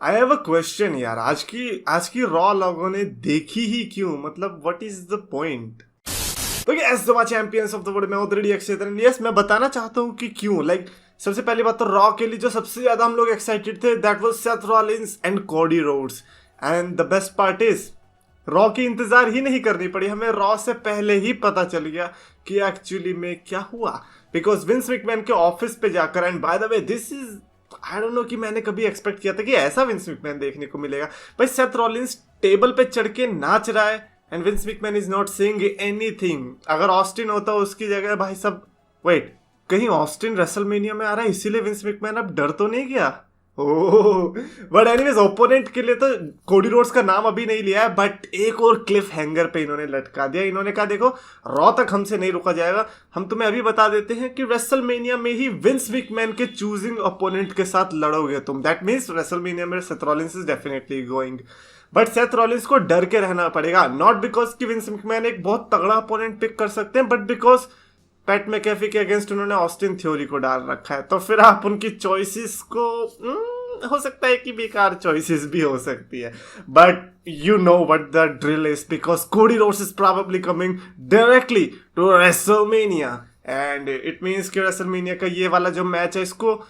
I have a question यार, आज की रॉ लोगों ने देखी ही क्यों? मतलब व्हाट इज द पॉइंट? तो S the champions of the world में ऑलरेडी अक्षय यस, मैं बताना चाहता हूँ कि क्यों। सबसे पहली बात तो रॉ के लिए जो सबसे ज्यादा हम लोग एक्साइटेड थे that was Seth Rollins and Cody Rhodes. And the best part is raw की इंतजार ही नहीं करनी पड़ी, हमें रॉ से पहले ही पता चल गया कि एक्चुअली में क्या हुआ। बिकॉज विंस मैकमैन के ऑफिस पे जाकर, and bye the way this is I don't know कि मैंने कभी एक्सपेक्ट किया था कि ऐसा विंस मैकमैन देखने को मिलेगा। भाई सेथ रॉलिंस टेबल पे चढ़ के नाच रहा है and Vince McMahon is not saying anything. अगर ऑस्टिन होता उसकी जगह भाई सब, वेट, कहीं ऑस्टिन रेसलमेनिया में आ रहा है इसीलिए विंस मैकमैन अब डर तो नहीं गया? ओह, बट एनीवेज ओपोनेंट के लिए तो कोडी रोड्स का नाम अभी नहीं लिया है, बट एक और क्लिफ हैंगर पे इन्होंने लटका दिया। इन्होंने कहा देखो रॉ तक हमसे नहीं रुका जाएगा, हम तुम्हें अभी बता देते हैं कि रेसलमेनिया में ही विंस मैकमैन के चूजिंग ओपोनेंट के साथ लड़ोगे तुम। दैट मीन्स रेसलमेनिया में Seth Rollins is definitely going, but Seth Rollins को डर के रहना पड़ेगा। नॉट बिकॉज कि विंस मैकमैन एक बहुत तगड़ा ओपोनेंट पिक कर सकते हैं, बट बिकॉज पैट मैकेफी के अगेंस्ट उन्होंने ऑस्टिन थ्योरी को डाल रखा है। तो फिर आप उनकी चॉइसेस को हो सकता है कि बेकार चॉइसेस भी हो सकती है, but you know what the drill is because Cody Rhodes is probably coming directly to WrestleMania and it means कि रेसलमेनिया का ये वाला जो मैच है इसको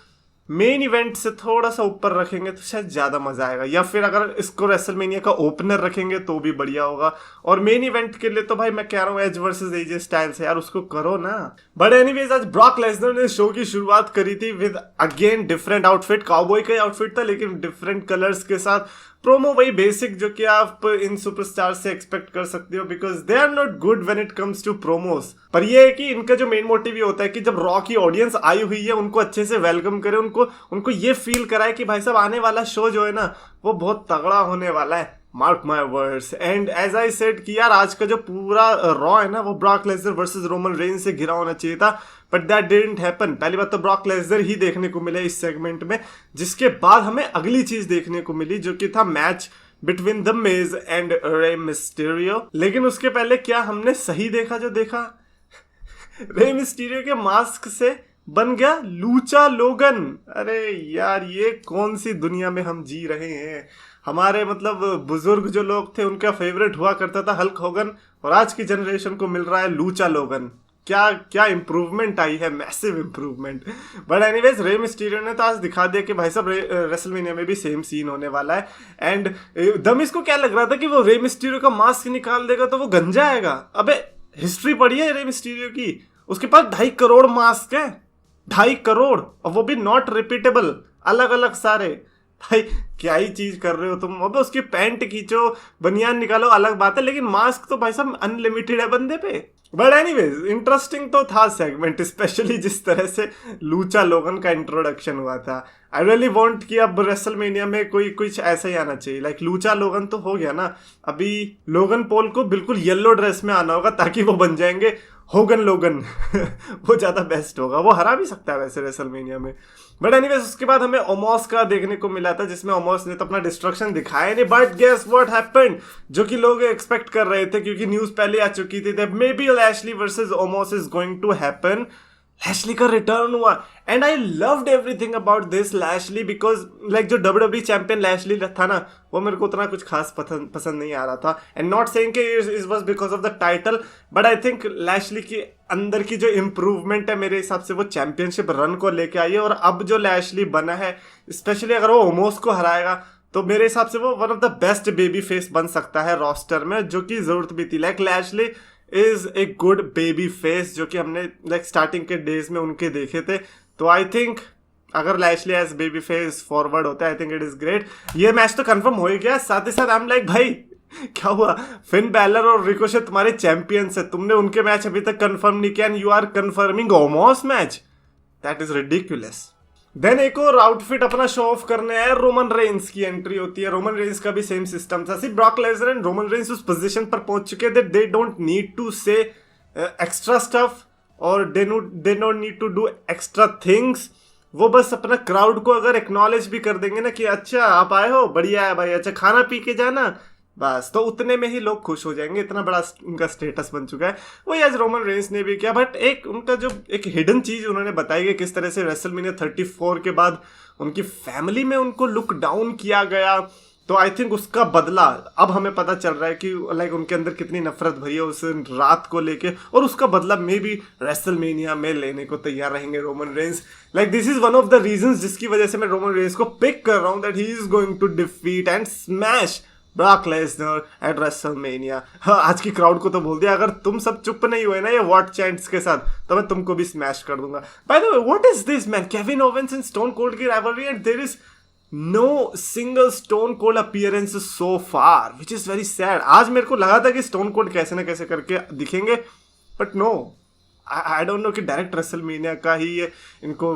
मेन इवेंट से थोड़ा सा ऊपर रखेंगे तो शायद ज्यादा मजा आएगा, या फिर अगर इसको रेसलमेनिया का ओपनर रखेंगे तो भी बढ़िया होगा। और मेन इवेंट के लिए तो भाई मैं कह रहा हूँ एज वर्सेस एजे स्टाइल्स है यार, उसको करो ना। बट एनीवेज आज ब्रॉक लेसनर ने शो की शुरुआत करी थी with again different outfit. Cowboy का आउटफिट था लेकिन डिफरेंट कलर्स के साथ। प्रोमो वही बेसिक जो कि आप इन सुपरस्टार से एक्सपेक्ट कर सकते हो because they are not good when it comes to promos. पर ये है कि इनका जो मेन मोटिव ये होता है कि जब रॉ की ऑडियंस आई हुई है उनको अच्छे से वेलकम करे, उनको ये फील कराए कि भाई साहब आने वाला शो जो है ना वो बहुत तगड़ा होने वाला है, mark my words. And as I said कि यार आज का जो पूरा रॉ है ना वो Brock Lesnar versus Roman Reigns से घिरा होना चाहिए था, बट दैट डिडंट हैपन। पहली बात तो ब्रॉक लेसनर ही देखने को मिले इस सेगमेंट में, जिसके बाद हमें अगली चीज देखने को मिली जो कि था match between the Miz and Rey Mysterio. लेकिन उसके पहले क्या हमने सही देखा जो देखा? रे मिस्टीरियो के मास्क से बन गया लूचा लोगन। अरे यार ये कौन सी दुनिया में हम जी रहे हैं? हमारे मतलब बुजुर्ग जो लोग थे उनका फेवरेट हुआ करता था हल्क होगन, और आज की जनरेशन को मिल रहा है लूचा लोगन। क्या क्या इंप्रूवमेंट आई है, massive improvement. But anyways Rey Mysterio ने तो आज दिखा दिया कि भाई साहब रेसलमेनिया में भी सेम सीन होने वाला है। एंड दमिस को क्या लग रहा था कि वो रे मिस्टीरियो का मास्क निकाल देगा तो वो गंजा आएगा। अबे हिस्ट्री पढ़ी है रे मिस्टीरियो की, उसके पास 2.5 करोड़ मास्क है, 2.5 करोड़, और वो भी नॉट रिपीटेबल, अलग अलग सारे। भाई क्या ही चीज कर रहे हो तुम। अब उसकी पैंट खींचो, बनियान निकालो, अलग बात है, लेकिन मास्क तो भाई साहब अनलिमिटेड है बंदे पे। बट एनीवेज इंटरेस्टिंग तो था सेगमेंट, स्पेशली जिस तरह से लूचा लोगन का इंट्रोडक्शन हुआ था। आई रियली वांट कि अब रेसलमेनिया में कोई कुछ ऐसा ही आना चाहिए। लाइक लूचा लोगन तो हो गया ना, अभी लोगन पॉल को बिल्कुल येलो ड्रेस में आना होगा ताकि वो बन जाएंगे होगन लोगन। वो ज्यादा बेस्ट होगा, वो हरा भी सकता है वैसे रेसलमेनिया में। बट एनीवेज उसके बाद हमें ओमोस का देखने को मिला था जिसमें ओमोस ने तो अपना डिस्ट्रक्शन दिखाया नहीं, बट गेस व्हाट हैपेंड, जो कि लोग एक्सपेक्ट कर रहे थे क्योंकि न्यूज पहले आ चुकी थी that may be Lashley versus Omos is going to happen. Lashley का रिटर्न हुआ and I loved everything about this Lashley because like जो WWE चैंपियन लैशली था ना वो मेरे को उतना कुछ खास पसंद नहीं आ रहा था। एंड नॉट सेइंग कि it was because of the title, but I think Lashley की अंदर की जो इम्प्रूवमेंट है मेरे हिसाब से वो चैंपियनशिप रन को लेके आई है। और अब जो लैशली बना है, स्पेशली अगर वो ओमोस को हराएगा तो मेरे हिसाब से वो one of the best baby face बन सकता है रोस्टर में, जो कि जरूरत भी थी। Like Lashley is a good baby face जो कि हमने लाइक स्टार्टिंग के डेज में उनके देखे थे। तो आई थिंक अगर Lashley as baby face forward होता है I think it is great. ये मैच तो कंफर्म हो ही गया, साथ ही साथ आई एम लाइक भाई क्या हुआ, फिन बैलर और रिकोशे तुम्हारे चैंपियंस है, तुमने उनके मैच अभी तक कंफर्म नहीं किया and you are confirming Omos match, that is ridiculous. Then एक और आउटफिट अपना शो ऑफ करने आए, रोमन रेंस की एंट्री होती है। रोमन रेंस का भी सेम सिस्टम था, सिर्फ Brock Lesnar and Roman Reigns उस पोजीशन पर पहुंच चुके that they don't need to say extra stuff और they don't need to do extra things. वो बस अपना क्राउड को अगर एक्नॉलेज भी कर देंगे ना कि अच्छा आप आए हो, बढ़िया है भाई, अच्छा खाना पी के जाना, बस तो उतने में ही लोग खुश हो जाएंगे, इतना बड़ा उनका स्टेटस बन चुका है। वही आज रोमन रेंस ने भी किया, बट एक उनका जो एक हिडन चीज उन्होंने बताई है किस तरह से रेसलमेनिया 34 के बाद उनकी फैमिली में उनको लुक डाउन किया गया, तो आई थिंक उसका बदला अब हमें पता चल रहा है कि लाइक उनके अंदर कितनी नफरत भरी है उस रात को लेके, और उसका बदला मे बी रेसलमेनिया में लेने को तैयार रहेंगे Roman Reigns. Like this is one of the reasons जिसकी वजह से मैं रोमन रेंस को पिक कर रहा हूं, that he is going to defeat and smash Brock Lesnar at WrestleMania. आज की क्राउड को तो बोल दिया, अगर तुम सब चुप नहीं हुए ना ये व्हाट चैंट्स के साथ, तो मैं तुमको भी स्मैश कर दूंगा। By the way what is this man, Kevin Owens and Stone Cold की rivalry and there is no single Stone Cold appearance so far, which is very sad. आज मेरे को लगा था कि स्टोन कोल्ड कैसे ना कैसे करके दिखेंगे, but no, I don't know कि डायरेक्ट रेसलमेनिया का ही ये इनको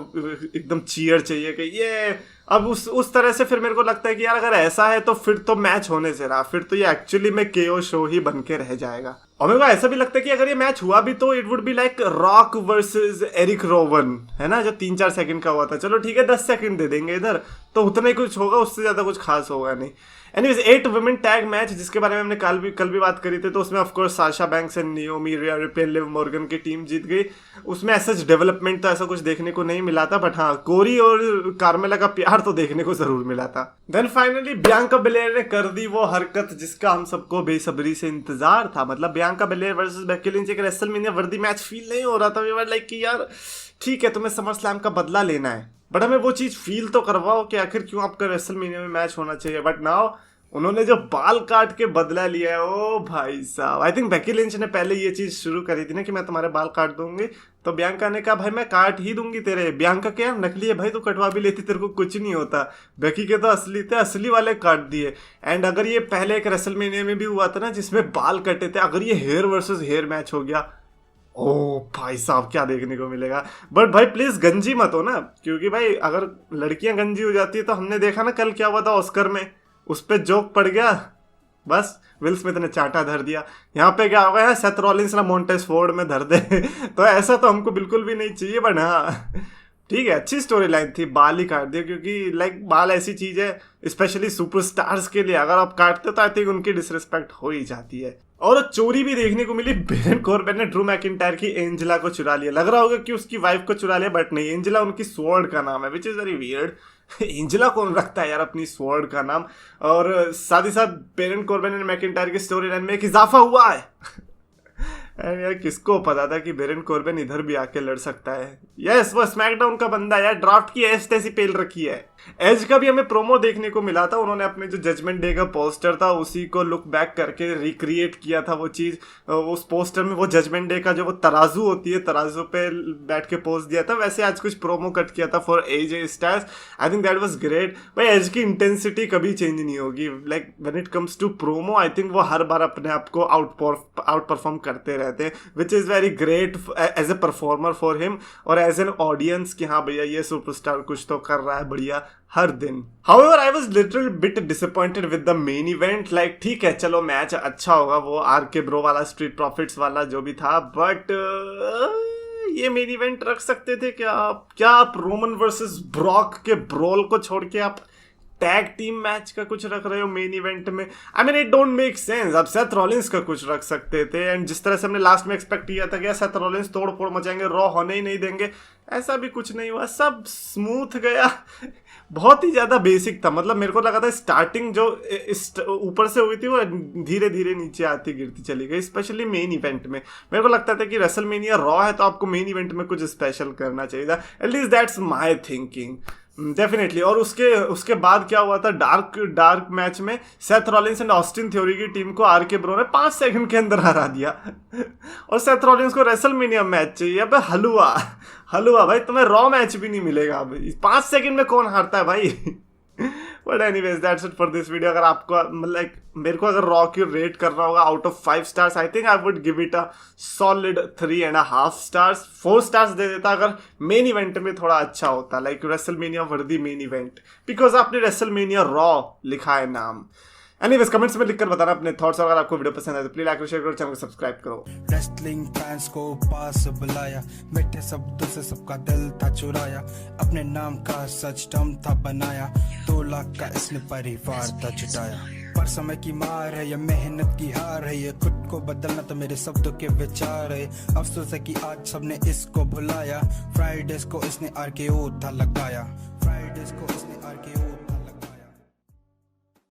एकदम चीयर चाहिए कि ये अब उस तरह से। फिर मेरे को लगता है कि यार अगर ऐसा है तो फिर तो मैच होने से रहा, फिर तो ये एक्चुअली में केओ शो ही बन के रह जाएगा। और मेरे को ऐसा भी लगता है कि अगर ये मैच हुआ भी तो it would be like Rock versus Erick Rowan, है ना, जो 3-4 सेकंड का हुआ था। चलो ठीक है 10 सेकंड दे देंगे इधर, तो उतना ही कुछ होगा, उससे ज्यादा कुछ खास होगा नहीं। एनीवेज 8 वुमेन टैग मैच जिसके बारे में हमने कल भी बात करी थी, तो उसमें of course Sasha Banks and Naomi, Rhea Ripley, Liv Morgan की टीम जीत गई। उसमें ऐसा डेवलपमेंट तो ऐसा कुछ देखने को नहीं मिला था, बट हाँ कोरी और कार्मेला का प्यार तो देखने को जरूर मिला था। देन फाइनली बियांका बेलेयर ने कर दी वो हरकत जिसका हम सबको बेसब्री से इंतजार था। मतलब Bianca Belair versus Becky Lynch एक रेसलमेनिया वर्दी मैच फील नहीं हो रहा था। वी वर लाइक कि यार ठीक है तुम्हें समर स्लैम का बदला लेना है, बट हमें वो चीज फील तो करवाओ कि आखिर क्यों आपका रेसलमेनिया में मैच होना चाहिए। बट नाउ उन्होंने जो बाल काट के बदला लिया है, ओ भाई साहब। आई थिंक बेकी लिंच ने पहले ये चीज शुरू करी थी ना कि मैं तुम्हारे बाल काट दूंगी, तो बियांका ने कहा भाई मैं काट ही दूंगी तेरे। बियांका क्या नकली है भाई, तू कटवा भी लेती तेरे को कुछ नहीं होता। बेकी के तो असली थे, असली वाले काट दिए। एंड अगर ये पहले एक रेसलमेनिया में भी हुआ था ना जिसमें बाल कटे थे, अगर ये हेयर वर्सेस हेयर मैच हो गया, ओ भाई साहब क्या देखने को मिलेगा। बट भाई प्लीज गंजी मत हो ना, क्योंकि भाई अगर लड़कियां गंजी हो जाती है तो हमने देखा ना कल क्या हुआ था ऑस्कर में, उस पे जोक पड़ गया, बस विल स्मिथ ने चाटा धर दिया। यहाँ पे क्या होगा, सेथ रॉलिंस ना मॉन्टेस फोर्ड में धर दे तो ऐसा तो हमको बिल्कुल भी नहीं चाहिए। बट हाँ ठीक है, अच्छी स्टोरी लाइन थी, बाल ही काट दिया, क्योंकि लाइक बाल ऐसी चीज है स्पेशली सुपरस्टार्स के लिए, अगर आप काटते तो आई थिंक उनकी डिसरिस्पेक्ट हो ही जाती है। और चोरी भी देखने को मिली, बेरन कॉर्बन ने ड्रू मैकिंटायर की एंजेला को चुरा लिया। लग रहा होगा कि उसकी वाइफ को चुरा लिया, बट नहीं, एंजेला उनकी स्वॉर्ड का नाम है, विच इज वेरी वियर्ड। एंजेला कौन रखता है यार अपनी स्वॉर्ड का नाम। और साथ ही साथ बेरन कॉर्बन एंड मैकिंटायर की स्टोरी लाइन में एक इजाफा हुआ है यार किसको पता था कि बेरन कॉर्बन इधर भी आके लड़ सकता है। यस वो स्मैकडाउन का बंदा यार, ड्राफ्ट की एज तैसी पेल रखी है। एज का भी हमें प्रोमो देखने को मिला था, उन्होंने अपने जो जजमेंट डे का पोस्टर था उसी को लुक बैक करके रिक्रिएट किया था वो चीज। उस पोस्टर में वो जजमेंट डे का जो वो तराजू होती है, तराजू पे बैठ के पोज दिया था, वैसे आज कुछ प्रोमो कट किया था for AJ Styles. I think that was great. भाई एज की इंटेंसिटी कभी चेंज नहीं होगी, like when it comes to promo I think वो हर बार अपने आप को आउट परफॉर्म करते रहते हैं, which is very great as a performer for him और एज एन ऑडियंस कि हाँ भैया ये सुपरस्टार कुछ तो कर रहा है बढ़िया हर दिन। However, I was little bit disappointed with the main event. Like ठीक है चलो मैच अच्छा होगा, वो आरके ब्रो वाला स्ट्रीट प्रॉफिट्स वाला जो भी था, बट ये मेन इवेंट रख सकते थे क्या आप रोमन वर्सेस ब्रॉक के ब्रोल को छोड़ के आप टैग टीम मैच का कुछ रख रहे हो मेन इवेंट में। I mean it don't make sense. अब सेथ रॉलिंस का कुछ रख सकते थे, एंड जिस तरह से हमने लास्ट में एक्सपेक्ट किया था कि सेथ रॉलिंस तोड़ फोड़ मचाएंगे, रॉ होने ही नहीं देंगे, ऐसा भी कुछ नहीं हुआ, सब स्मूथ गया बहुत ही ज्यादा बेसिक था। मतलब मेरे को लगा था स्टार्टिंग जो ऊपर से हुई थी वो धीरे धीरे नीचे आती गिरती चली गई, स्पेशली मेन इवेंट में। मेरे को लगता था कि रेसलमेनिया रॉ है तो आपको मेन इवेंट में कुछ स्पेशल करना चाहिए था, at least that's my thinking definitely. और उसके बाद क्या हुआ था, डार्क मैच में Seth Rollins and Austin theory की टीम को आरके ब्रो ने 5 सेकंड के अंदर हरा दिया और सेथ रॉलिंस को रेसलमेनिया मैच चाहिए। अब हलवा भाई, तुम्हें रॉ मैच भी नहीं मिलेगा अब 5 सेकंड में, कौन हारता है भाई but anyways that's it for this video. अगर आपको मतलब मेरे को अगर रॉ की रेट करना होगा out of 5 stars, I think I would give it a solid 3.5 stars. 4 stars दे देता अगर मेन इवेंट में थोड़ा अच्छा होता, like WrestleMania worthy main event, because आपने रेसलमेनिया रॉ लिखा है नाम। एनीवेज कमेंट्स में लिखकर बताना अपने थॉट्स, अगर आपको वीडियो पसंद है तो प्लीज लाइक शेयर करो, चैनल को सब्सक्राइब करो। रेसलिंग फैंस को पास बुलाया, मीठे शब्दों से सबका दिल था चुराया, अपने नाम का सच टर्म था बनाया, 2 लाख का इसने परिवार था जुटाया। पर समय की मार है, ये मेहनत की हार है, ये खुद को बदलना तो मेरे शब्दों के विचार है। अफसोस है कि आज सबने इसको भुलाया, फ्राइडेज को इसने RKO था लगाया, फ्राइडेज को इसने